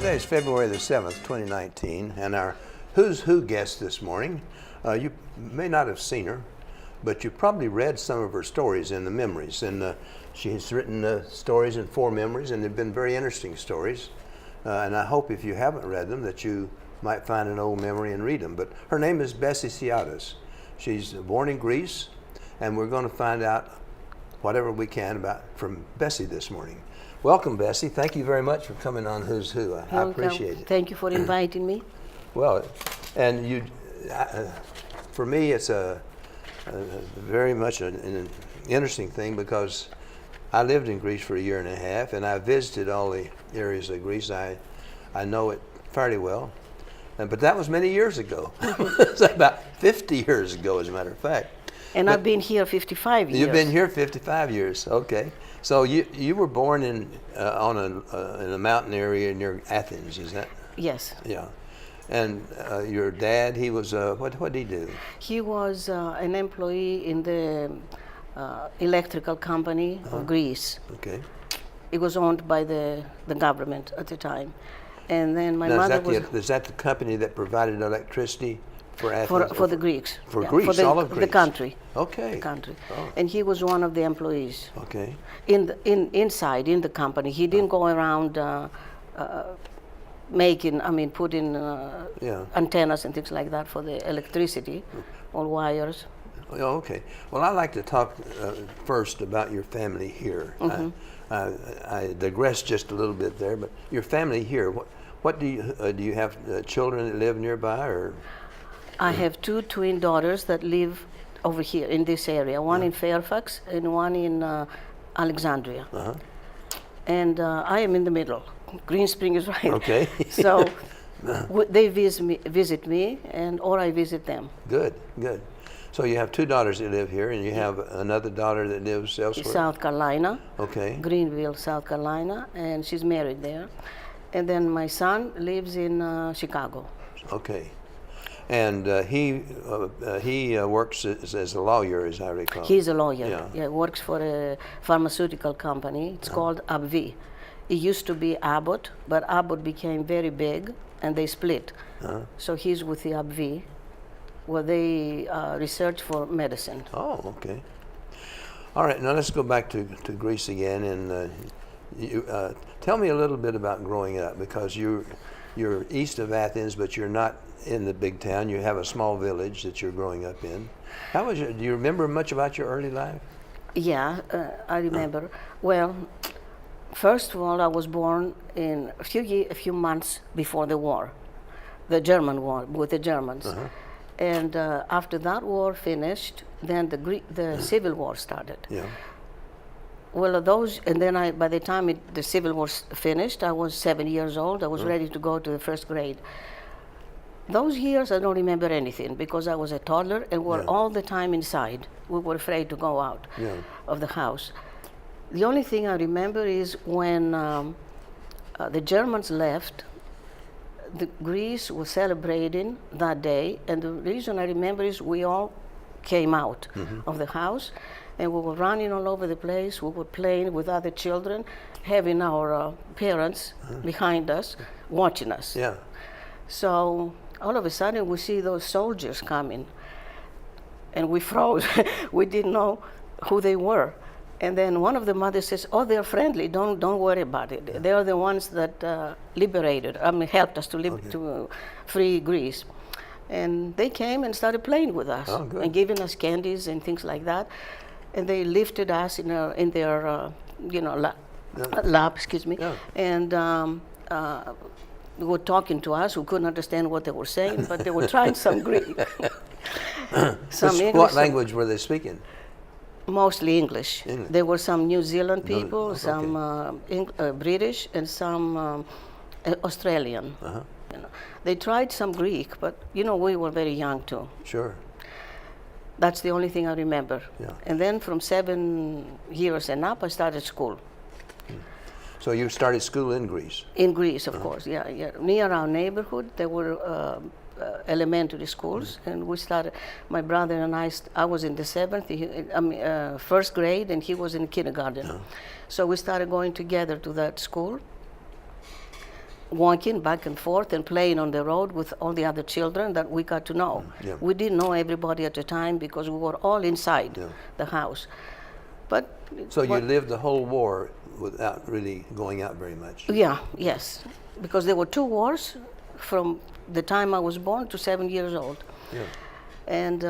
Today is February the 7th, 2019, and our Who's Who guest this morning, you may not have seen her, but you probably read some of her stories in the memories. And she has written stories in 4 memories, and they've been very interesting stories. And I hope if you haven't read them that you might find an old memory and read them. But her name is Bessie Siatsis. She's born in Greece, and we're going to find out whatever we can from Bessie this morning. Welcome, Bessie. Thank you very much for coming on Who's Who. I appreciate it. Thank you for inviting me. Well, and for me, it's very much an interesting thing because I lived in Greece for a year and a half, and I visited all the areas of Greece. I know it fairly well, but that was many years ago. It's about 50 years ago, as a matter of fact. And I've been here 55 years. You've been here 55 years. Okay. So you were born in a mountain area near Athens, is that? Yes. Yeah. And your dad, he was what did he do? He was an employee in the electrical company of Greece. Okay. It was owned by the government at the time, and then my now, mother was. Is that the company that provided electricity for Athens? For the Greeks. For Greece, all of Greece. The country. Okay. The country. Oh. And he was one of the employees. Okay. Inside in the company, he didn't go around putting antennas and things like that for the electricity or wires. Oh, okay. Well, I'd like to talk first about your family here. Mm-hmm. I digress just a little bit there, but your family here. What do you have children that live nearby, or? I have 2 twin daughters that live over here in this area. One in Fairfax and one in Alexandria. Uh-huh. And I am in the middle. Green Spring is right. Okay. So they visit me, or I visit them. Good, good. So you have 2 daughters that live here, and you have another daughter that lives elsewhere? South Carolina. Okay. Greenville, South Carolina, and she's married there. And then my son lives in Chicago. Okay. And he works as a lawyer, as I recall. He's a lawyer. Yeah. Yeah, works for a pharmaceutical company. It's called AbbVie. It used to be Abbott, but Abbott became very big, and they split. So he's with the AbbVie, where they research for medicine. Oh, okay. All right, now let's go back to Greece again, and tell me a little bit about growing up, because you're east of Athens, but you're not in the big town. You have a small village that you're growing up in. Do you remember much about your early life? Yeah, I remember. Well, first of all, I was born in a few months before the war, the German war with the Germans. Uh-huh. And after that war finished, then the Civil War started. Yeah. Well, and then by the time the Civil War finished, I was 7 years old. I was ready to go to the 1st grade. Those years, I don't remember anything because I was a toddler and we're all the time inside. We were afraid to go out of the house. The only thing I remember is when the Germans left, Greece was celebrating that day, and the reason I remember is we all came out of the house, and we were running all over the place. We were playing with other children, having our parents behind us, watching us. Yeah. So all of a sudden we see those soldiers coming, and we froze. We didn't know who they were. And then one of the mothers says, "Oh, they're friendly. Don't worry about it. Yeah. They are the ones that helped us to free Greece." And they came and started playing with us and giving us candies and things like that. And they lifted us in their lap, excuse me, and they were talking to us. We couldn't understand what they were saying, but they were trying some Greek. What language were they speaking? Mostly English. There were some New Zealand people, some British, and some Australian. Uh-huh. They tried some Greek, but we were very young too. Sure. That's the only thing I remember. Yeah. And then from 7 years and up, I started school. So you started school in Greece? In Greece, of course, yeah. Near our neighborhood, there were elementary schools, and we started. My brother and I was in the 1st grade, and he was in kindergarten. So we started going together to that school. walking back and forth and playing on the road with all the other children that we got to know. Yeah. We didn't know everybody at the time because we were all inside the house. But So you lived the whole war without really going out very much? yeah, yes, because there were 2 wars from the time I was born to 7 years old. Yeah. And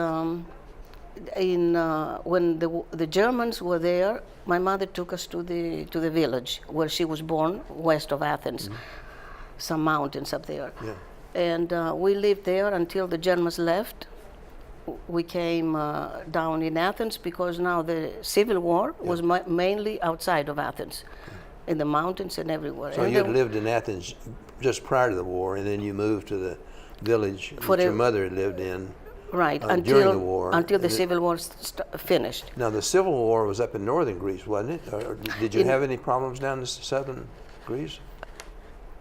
when the Germans were there, my mother took us to the village where she was born, west of Athens, some mountains up there. Yeah. And we lived there until the Germans left. We came down in Athens because now the Civil War was mainly outside of Athens, in the mountains and everywhere. So and you had lived in Athens just prior to the war, and then you moved to the village that your mother had lived in. Right, during the war. until the Civil War finished. Now the Civil War was up in northern Greece, wasn't it? Or did you have any problems down in southern Greece?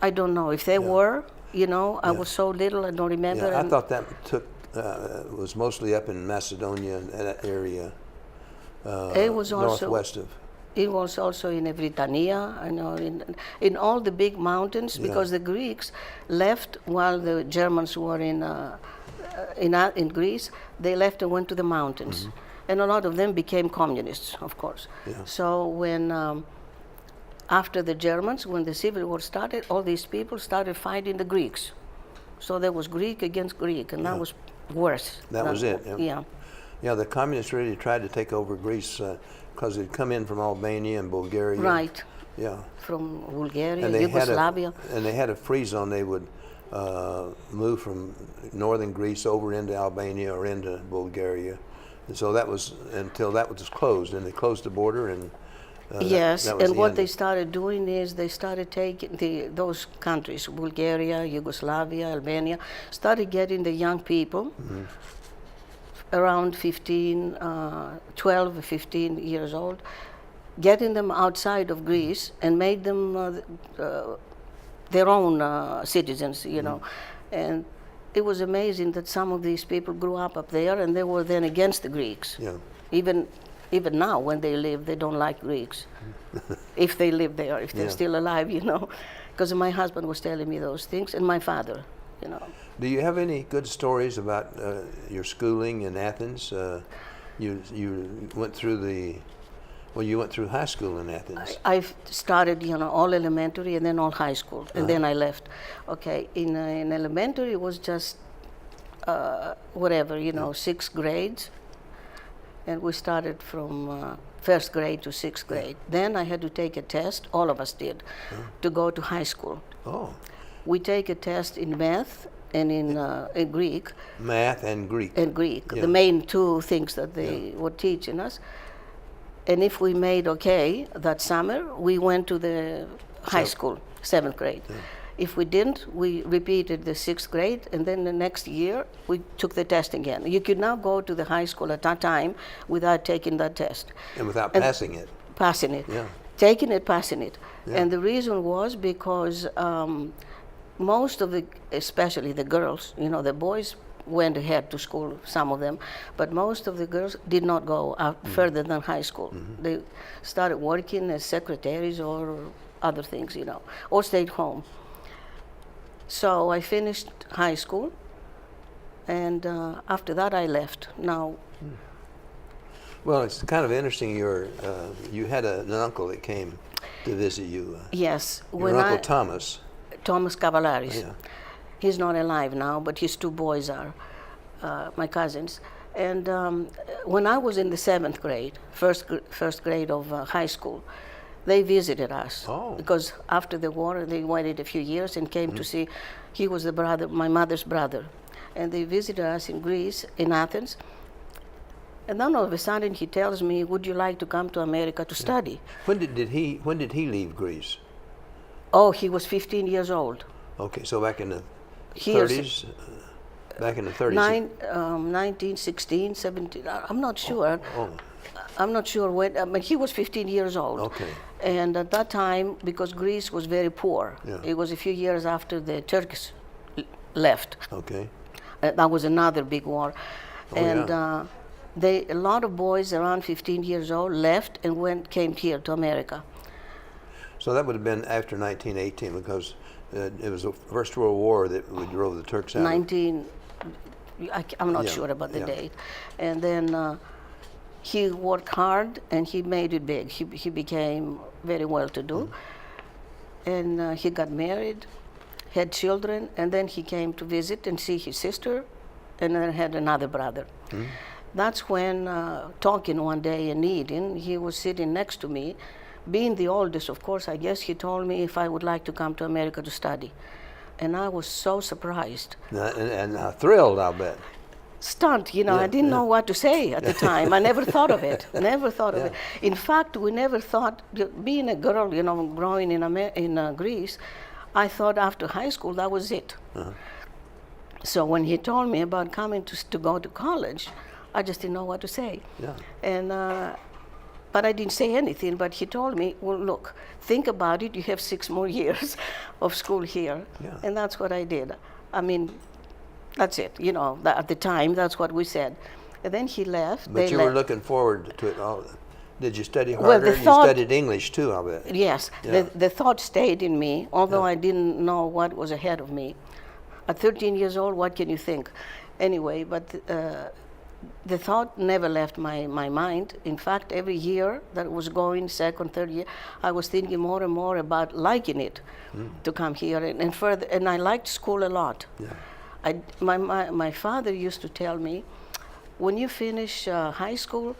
I don't know if they were. I was so little, I don't remember. Yeah, I thought that was mostly up in Macedonia and that area, it was also northwest of. It was also in Evrytania, in all the big mountains, because the Greeks left while the Germans were in Greece. They left and went to the mountains, and a lot of them became communists, of course. Yeah. So when after the Germans, when the Civil War started, all these people started fighting the Greeks. So there was Greek against Greek, and that was worse. That was it. Yeah. Yeah, the communists really tried to take over Greece because they'd come in from Albania and Bulgaria. Right. Yeah. From Bulgaria, And they Yugoslavia. and they had a free zone. They would move from northern Greece over into Albania or into Bulgaria. And so that was until that was closed, and they closed the border. And yes, that was and the what end. they started doing is they started taking those countries, Bulgaria, Yugoslavia, Albania, started getting the young people around 12, 15 years old, getting them outside of Greece and made them their own citizens, And it was amazing that some of these people grew up there, and they were then against the Greeks. Yeah. Even now, when they live, they don't like Greeks. If they live there, if they're still alive, Because my husband was telling me those things, and my father, Do you have any good stories about your schooling in Athens? You went through you went through high school in Athens. I started, all elementary and then all high school, and then I left. Okay, in elementary it was just whatever, 6 grades, and we started from first grade to 6th grade. Then I had to take a test, all of us did, to go to high school. Oh. We take a test in math and in Greek. Math and Greek. The main 2 things that they were teaching us. And if we made okay that summer, we went to the high school, 7th grade. Yeah. If we didn't, we repeated the 6th grade, and then the next year, we took the test again. You could now go to the high school at that time without taking that test. And without passing it. Passing it. Yeah. Taking it, passing it. Yeah. And the reason was because most of especially the girls, the boys went ahead to school, some of them, but most of the girls did not go out further than high school. They started working as secretaries or other things, or stayed home. So I finished high school, and after that I left. Now. Well, it's kind of interesting. You had an uncle that came to visit you. Yes. Your Uncle Thomas. Thomas Cavalaris. Yeah. He's not alive now, but his 2 boys are my cousins. And when I was in the 7th grade, first grade of high school, they visited us. Oh. Because after the war, they waited a few years and came to see. He was my mother's brother. And they visited us in Greece, in Athens. And then all of a sudden he tells me, would you like to come to America to study? When did he leave Greece? Oh, he was 15 years old. Okay, so back in the 30s? Back in the 30s? 1916, 17, I'm not sure. Oh. I'm not sure when, but he was 15 years old. Okay. And at that time, because Greece was very poor, it was a few years after the Turks left. Okay. That was another big war. Oh, and yeah. A lot of boys around 15 years old left and came here to America. So that would have been after 1918, because It was the First World War that we drove the Turks out. 19, I'm not Yeah, sure about the yeah. date. And then he worked hard and he made it big. He became very well-to-do. And he got married, had children, and then he came to visit and see his sister, and then had another brother. That's when, talking one day in Eden, he was sitting next to me. Being the oldest, of course, I guess he told me if I would like to come to America to study. And I was so surprised. And thrilled, I'll bet. Stunned, you know, I didn't know what to say at the time. I never thought of it, never thought of it. In fact, we never thought, being a girl, you know, growing in Greece, I thought after high school that was it. So when he told me about coming to go to college, I just didn't know what to say. Yeah. And but I didn't say anything. But he told me, well, look, think about it. You have 6 more years of school here. Yeah. And that's what I did. I mean, that's it. You know, at the time, that's what we said. And then he left. But you were looking forward to it all. Did you study harder? Well, the thought- You studied English too, I'll bet. Yes, Yeah. the thought stayed in me, although I didn't know what was ahead of me. At 13 years old, what can you think? Anyway, but the thought never left my mind. In fact, every year that was going, second, third year, I was thinking more and more about liking it to come here and further. And I liked school a lot. Yeah. My father used to tell me, when you finish high school,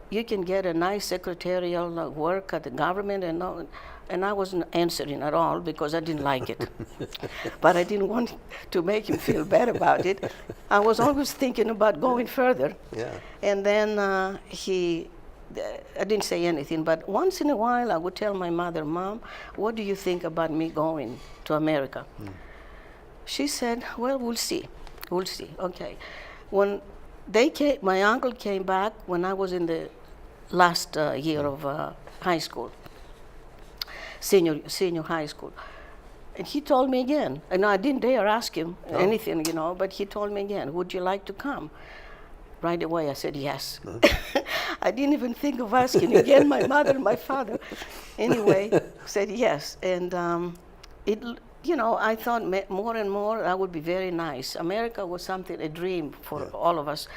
you can get a nice secretarial work at the government, and I wasn't answering at all because I didn't like it. But I didn't want to make him feel bad about it. I was always thinking about going further. Yeah. And then I didn't say anything, but once in a while I would tell my mother, Mom, what do you think about me going to America? She said, well, we'll see. We'll see. Okay. When they came, my uncle came back when I was in the last year of high school, senior high school. And he told me again, and I didn't dare ask him anything, you know, but he told me again, would you like to come? Right away I said yes. I didn't even think of asking again my mother and my father. Anyway, said yes. And you know, I thought more and more that would be very nice. America was something, a dream for all of us,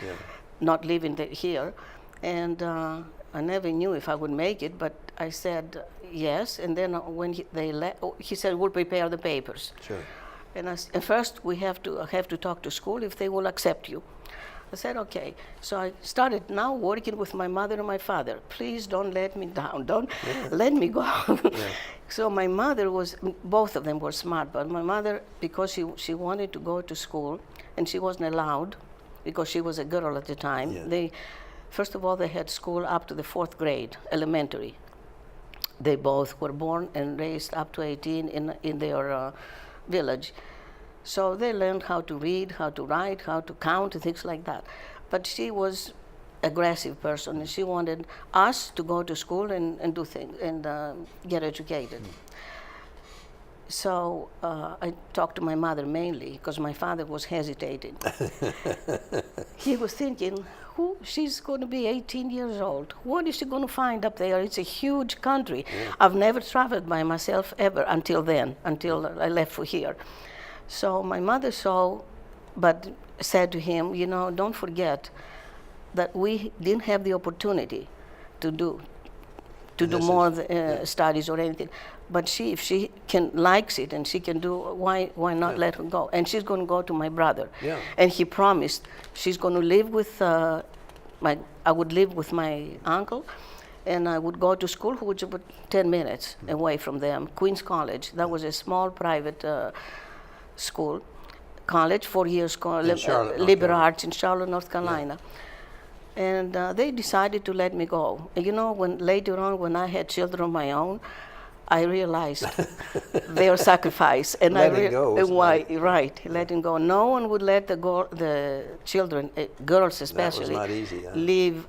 not living here. And I never knew if I would make it, but I said yes. And then when they left, he said, we'll prepare the papers. Sure. And and first we have to talk to school if they will accept you. I said, okay. So I started now working with my mother and my father. Please don't let me down. Don't let me go. So my mother both of them were smart, but my mother, because she wanted to go to school, and she wasn't allowed, because she was a girl at the time. First of all, they had school up to the 4th grade, elementary. They both were born and raised up to 18 in their village. So they learned how to read, how to write, how to count, and things like that. But she was an aggressive person, and she wanted us to go to school and do things and get educated. So I talked to my mother mainly, because my father was hesitating. He was thinking, she's going to be 18 years old. What is she going to find up there? It's a huge country. I've never traveled by myself ever until then, until I left for here. So my mother but said to him, you know, don't forget that we didn't have the opportunity to do more studies or anything. But if she likes it and she can do, why not let her go? And she's going to go to my brother. Yeah. And he promised she's going to live with I would live with my uncle, and I would go to school, which was about 10 minutes away from them, Queens College. That was a small private school, college, 4 years, liberal arts in Charlotte, North Carolina. And they decided to let me go. And you know, later on, when I had children of my own, I realized their sacrifice, and letting go, why? Right, letting go. No one would let the children, girls especially, that was not easy,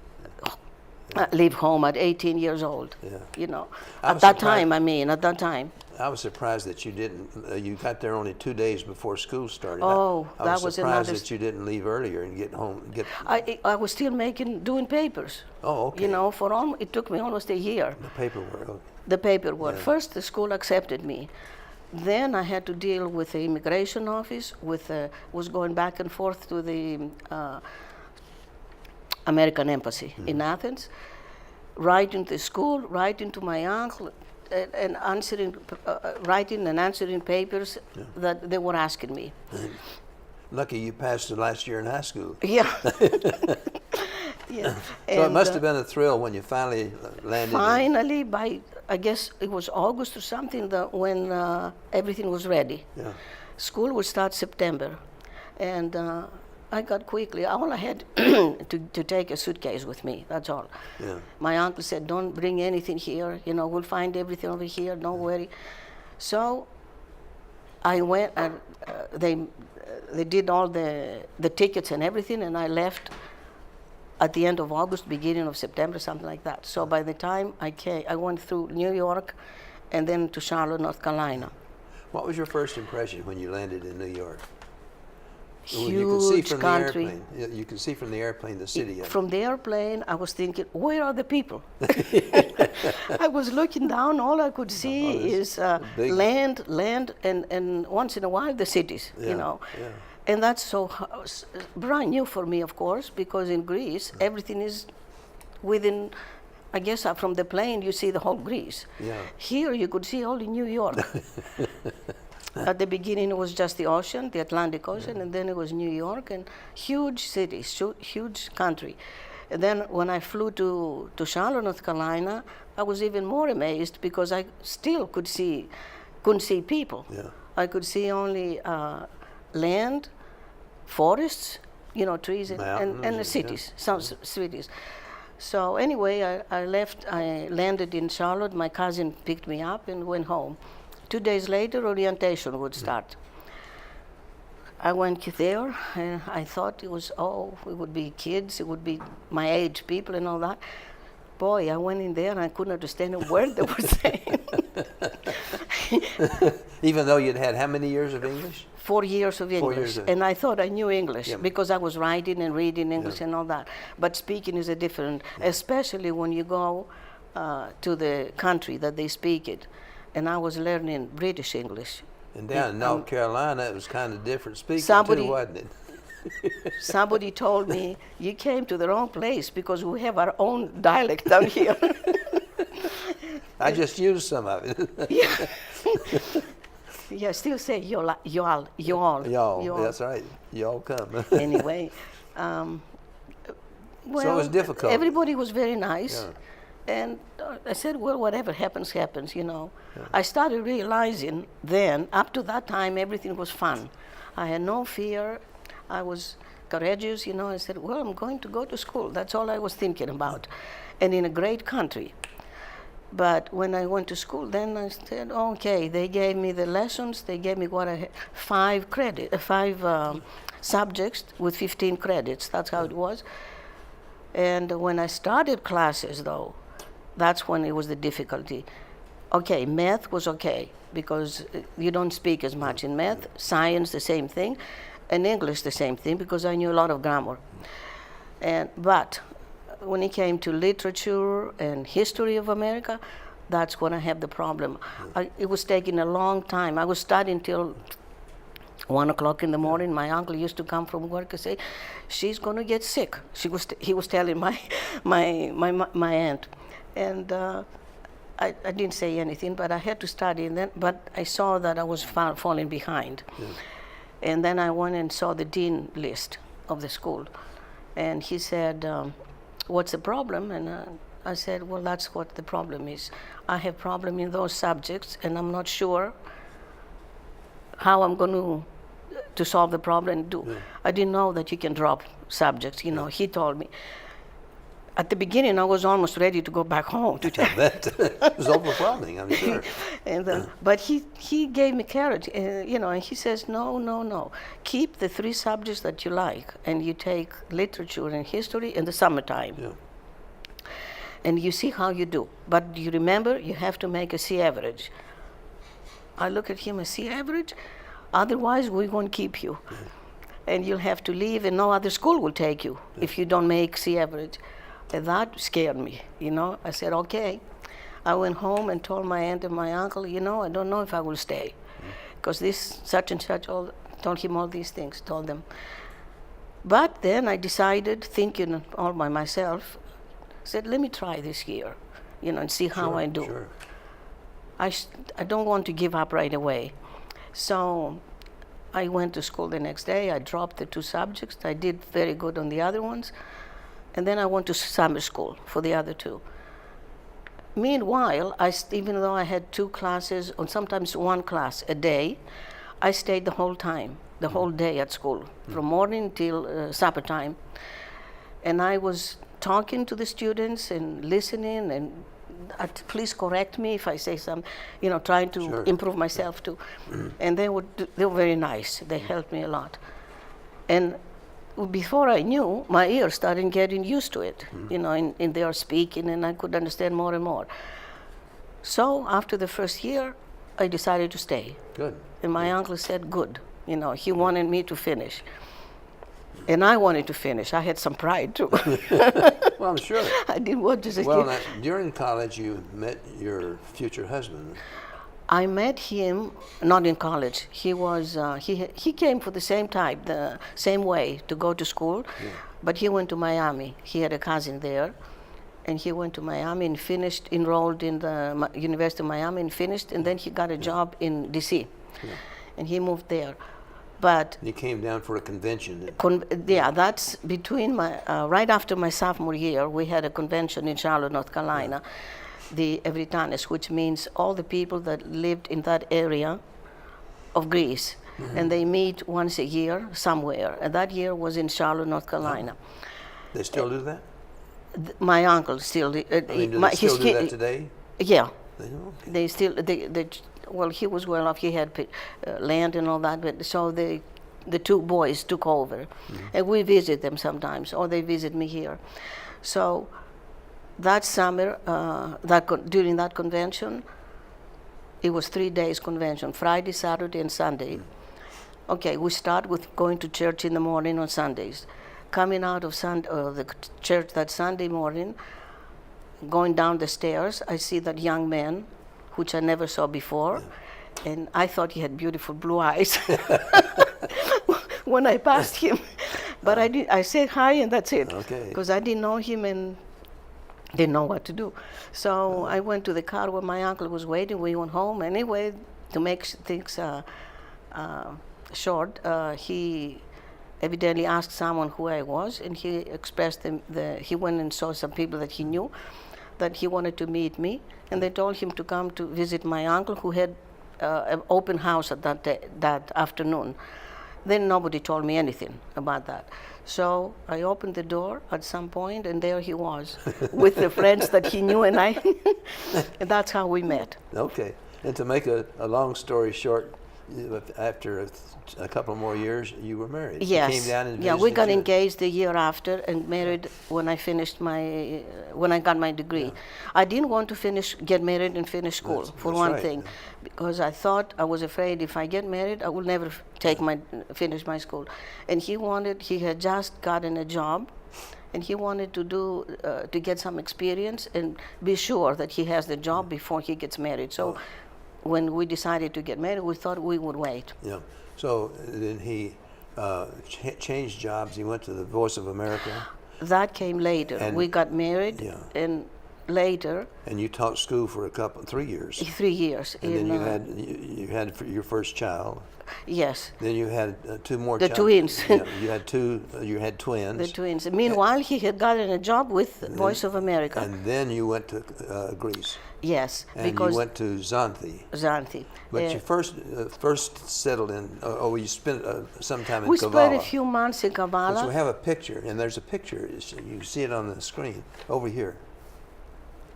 leave home at 18 years old. Yeah. You know, at that time. I was surprised that you didn't. You got there only 2 days before school started. Oh, I that was surprised that you didn't leave earlier and get home. I was still doing papers. Oh, okay. You know, it took me almost a year. The paperwork. Okay. The paperwork. First, the school accepted me, Then I had to deal with the immigration office, was going back and forth to the American embassy in Athens, writing to the school, writing to my uncle, and answering, writing and answering papers that they were asking me. Lucky you passed the last year in high school. Yeah. Yeah. So it must have been a thrill when you finally landed. Finally, by I guess it was August or something, when everything was ready. Yeah. School would start September, and I got quickly. All I had to take a suitcase with me. That's all. Yeah. My uncle said, "Don't bring anything here. You know, we'll find everything over here. Don't worry." So I went, and they did all the tickets and everything, and I left at the end of August, beginning of September, something like that. So by the time I came, I went through New York and then to Charlotte, North Carolina. What was your first impression when you landed in New York? You could see Huge from country. the airplane. You could see from the airplane the city. From the airplane, I was thinking, where are the people? I was looking down, all I could see is land, and once in a while the cities, you know. Yeah. And that's so brand new for me, of course, because in Greece, everything is within, I guess from the plane you see the whole Greece. Yeah. Here you could see only New York. At the beginning it was just the ocean, the Atlantic Ocean, and then it was New York, and huge cities, huge country. And then when I flew to Charlotte, North Carolina, I was even more amazed because I still couldn't see people. Yeah. I could see only land, forests, you know, trees, and the cities, some cities. So anyway, I left, I landed in Charlotte, my cousin picked me up and went home. 2 days later, orientation would start. I went there, and I thought it would be kids, it would be my age people and all that. Boy, I went in there and I couldn't understand a word they were saying. Even though you'd had how many years of English? 4 years of English. 4 years of... And I thought I knew English Yeah. because I was writing and reading English and all that. But speaking is a different, especially when you go to the country that they speak it. And I was learning British English. And down in North Carolina, it was kind of different speaking somebody- too, wasn't it? Somebody told me, you came to the wrong place because we have our own dialect down here. I just used some of it. Yeah. Yeah, still say y'all. Y'all, that's right. Y'all come. Anyway, well, so it was difficult. Everybody was very nice. Yeah. And I said, well, whatever happens, happens, you know. Yeah. I started realizing then, up to that time, everything was fun. I had no fear. I was courageous, you know. I said, well, I'm going to go to school. That's all I was thinking about. And in a great country. But when I went to school, then I said, okay, they gave me the lessons. They gave me what I had, 5 subjects with 15 credits. That's how it was. And when I started classes, though, that's when it was the difficulty. Okay, math was okay, because you don't speak as much in math. Science, the same thing. And English, the same thing, because I knew a lot of grammar. But when it came to literature and history of America, that's when I had the problem. It was taking a long time. I was studying till 1 o'clock in the morning. My uncle used to come from work and say, she's going to get sick. He was telling my aunt. And I didn't say anything, but I had to study. But I saw that I was falling behind. Yeah. And then I went and saw the dean list of the school. And he said, what's the problem? And I said, well, that's what the problem is. I have problem in those subjects, and I'm not sure how I'm going to solve the problem and do. Yeah. I didn't know that you can drop subjects, you know. He told me. At the beginning, I was almost ready to go back home. That was overwhelming, I'm sure. But he gave me courage, you know, and he says, no. Keep the 3 subjects that you like, and you take literature and history in the summertime. Yeah. And you see how you do. But you remember, you have to make a C average. I look at him, a C average? Otherwise, we won't keep you. Yeah. And you'll have to leave, and no other school will take you if you don't make C average. And that scared me, you know. I said, okay. I went home and told my aunt and my uncle, you know, I don't know if I will stay. because this such and such told him all these things, told them. But then I decided, thinking all by myself, said, let me try this year, and see how I do. Sure. I don't want to give up right away. So I went to school the next day. I dropped the 2 subjects. I did very good on the other ones. And then I went to summer school for the other 2. Meanwhile, even though I had 2 classes, or sometimes 1 class a day, I stayed the whole time, the whole day at school, from morning till supper time. And I was talking to the students and listening, and please correct me if I say something, trying to improve myself too. And they were very nice. They helped me a lot. And before I knew, my ears started getting used to it, in their speaking, and I could understand more and more. So after the first year, I decided to stay. Good. And my uncle said, good. He wanted me to finish. And I wanted to finish. I had some pride too. Well, I'm sure. I didn't want to say. Well, now, during college, you met your future husband. I met him not in college. He was he came for the same type, the same way to go to school, but he went to Miami. He had a cousin there, and he went to Miami and enrolled in the University of Miami and finished, and then he got a job in D.C. And he moved there. But he came down for a convention. That's between right after my sophomore year. We had a convention in Charlotte, North Carolina, the Evritanes, which means all the people that lived in that area of Greece, and they meet once a year somewhere. And that year was in Charlotte, North Carolina. They still do that? My uncle still. Do they still do that today? Yeah. They do? They well, he was well off. He had land and all that, but so the 2 boys took over, and we visit them sometimes, or they visit me here. So that summer, during that convention, it was 3 days convention: Friday, Saturday, and Sunday. Okay, we start with going to church in the morning on Sundays. Coming out of the church that Sunday morning, going down the stairs, I see that young man, which I never saw before, and I thought he had beautiful blue eyes when I passed him. But I said hi, and that's it, because I didn't know him and didn't know what to do. So I went to the car where my uncle was waiting. We went home. Anyway, to make things short, he evidently asked someone who I was, and he expressed he went and saw some people that he knew, that he wanted to meet me, and they told him to come to visit my uncle, who had an open house at that afternoon. Then nobody told me anything about that. So I opened the door at some point, and there he was with the friends that he knew, and and that's how we met. Okay. And to make a long story short, after a couple more years, you were married. Yes. You came down and we got engaged the year after and married when I finished when I got my degree. I didn't want to get married and finish school, for one thing, because I thought, I was afraid if I get married, I will never finish my school. And he had just gotten a job, and he wanted to get some experience and be sure that he has the job before he gets married. So when we decided to get married, we thought we would wait. Yeah. So then he changed jobs. He went to the Voice of America. That came later. And we got married, and later. And you taught school for 3 years. 3 years. And then you had your first child. Yes. Then you had 2 more. The twins. You had 2. You had twins. The twins. Meanwhile, he had gotten a job with Voice of America. And then you went to Greece. Yes, and because you went to Xanthi. But you first settled in. You spent some time in Kavala. We spent a few months in Kavala. So we have a picture, and there's a picture. You see it on the screen over here.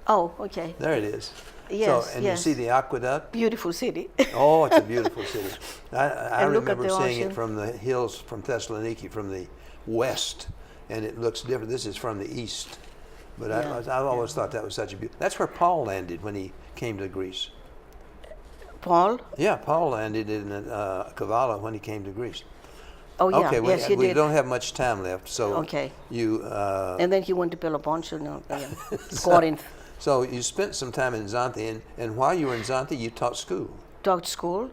Oh, okay. There it is. Yes, you see the aqueduct. Beautiful city. Oh, it's a beautiful city. I remember seeing ocean. it from the hills from Thessaloniki, from the west, and it looks different. This is from the east. But I've always thought that was such a beautiful. That's where Paul landed when he came to Greece. Paul? Yeah, Paul landed in Kavala when he came to Greece. Oh yeah, okay, yes, he did. We don't have much time left, so you. And then he went to Peloponnesus, Corinth. So you spent some time in Xanthi, and while you were in Xanthi, you taught school. taught school,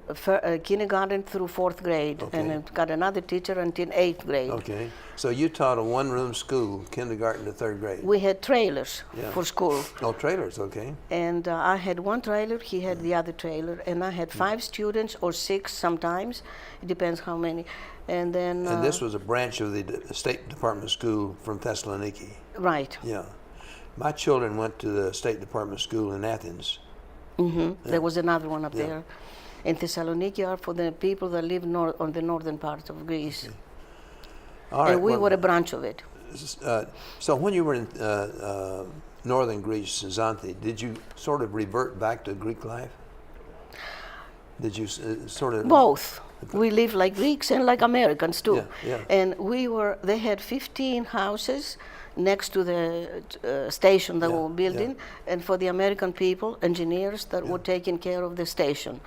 kindergarten through 4th grade, Okay. and then got another teacher until 8th grade. Okay. So you taught a one-room school, kindergarten to 3rd grade. We had trailers Yeah. for school. Oh, trailers, okay. And I had one trailer, he had the other trailer, and I had 5 students or 6 sometimes. It depends how many. And then. And this was a branch of the State Department School from Thessaloniki. Right. Yeah. My children went to the State Department School in Athens. There was another one up Yeah. there. In Thessaloniki are for the people that live on the northern part of Greece. All right. And we well, were a branch of it. So when you were in northern Greece, Xanthi, did you sort of revert back to Greek life? Did you sort of? Both. We live like Greeks and like Americans too. Yeah, yeah. And they had 15 houses next to the station that Yeah, we were building, and for the American people, engineers that were taking care of the station.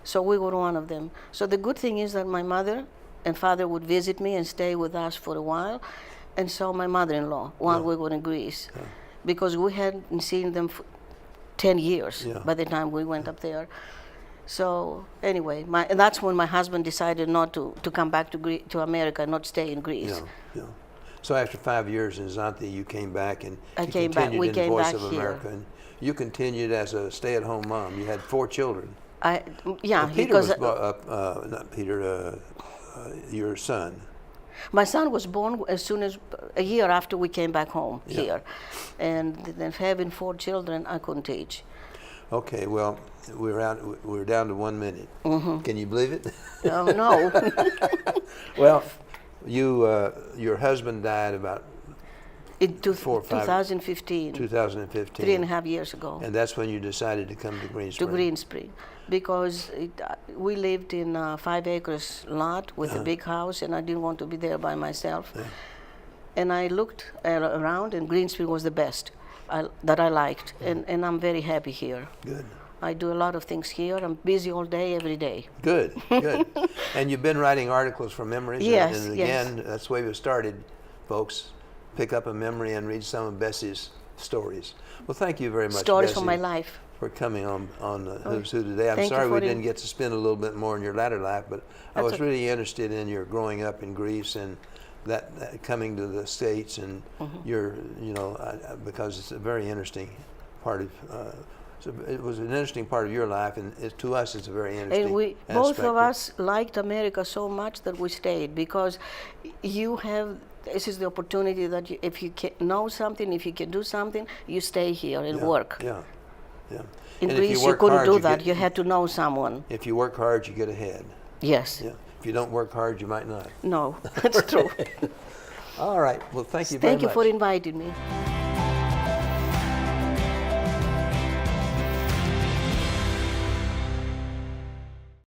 So we were one of them. So the good thing is that my mother and father would visit me and stay with us for a while, and so my mother-in-law while we were in Greece, because we hadn't seen them for 10 years by the time we went up there. So anyway, and that's when my husband decided not to come back to America, not stay in Greece. Yeah. So after 5 years in Xanthi, you came back and you came back. continued We in came Voice back of here. America. And you continued as a stay-at-home mom. You had 4 children. Yeah, Peter because was not Peter, your son. my son was born as soon as a year after we came back home here, and then having 4 children, I couldn't teach. Okay, well, we're down to 1 minute. Can you believe it? Oh no. Well, your husband died about In 2015. 3.5 years ago. And that's when you decided to come to Green Spring. To Green Spring, because we lived in a 5 acres lot with a big house, and I didn't want to be there by myself. And I looked around, and Green Spring was the best that I liked, and I'm very happy here. Good. I do a lot of things here. I'm busy all day, every day. Good. And you've been writing articles from memories. Yes, and again, that's the way we started, folks. Pick up a memory and read some of Bessie's stories. Well, thank you very much, Stories Bessie, from my life. for coming on Who's Who today. I'm Thank you sorry we for didn't get to spend a little bit more in your latter life, but I was really interested in your growing up in Greece and that coming to the States and your, because it's a very interesting part of. It was an interesting part of your life, and to us, it's a very interesting. And we both of us liked America so much that we stayed, because this is the opportunity that if you can know something, if you can do something, you stay here and work. Yeah. In And if Greece, you you work couldn't hard, do you that. get- You had to know someone. If you work hard, you get ahead. Yes. Yeah. If you don't work hard, you might not. No, that's true. All right. Well, thank you very much. Thank you for inviting me.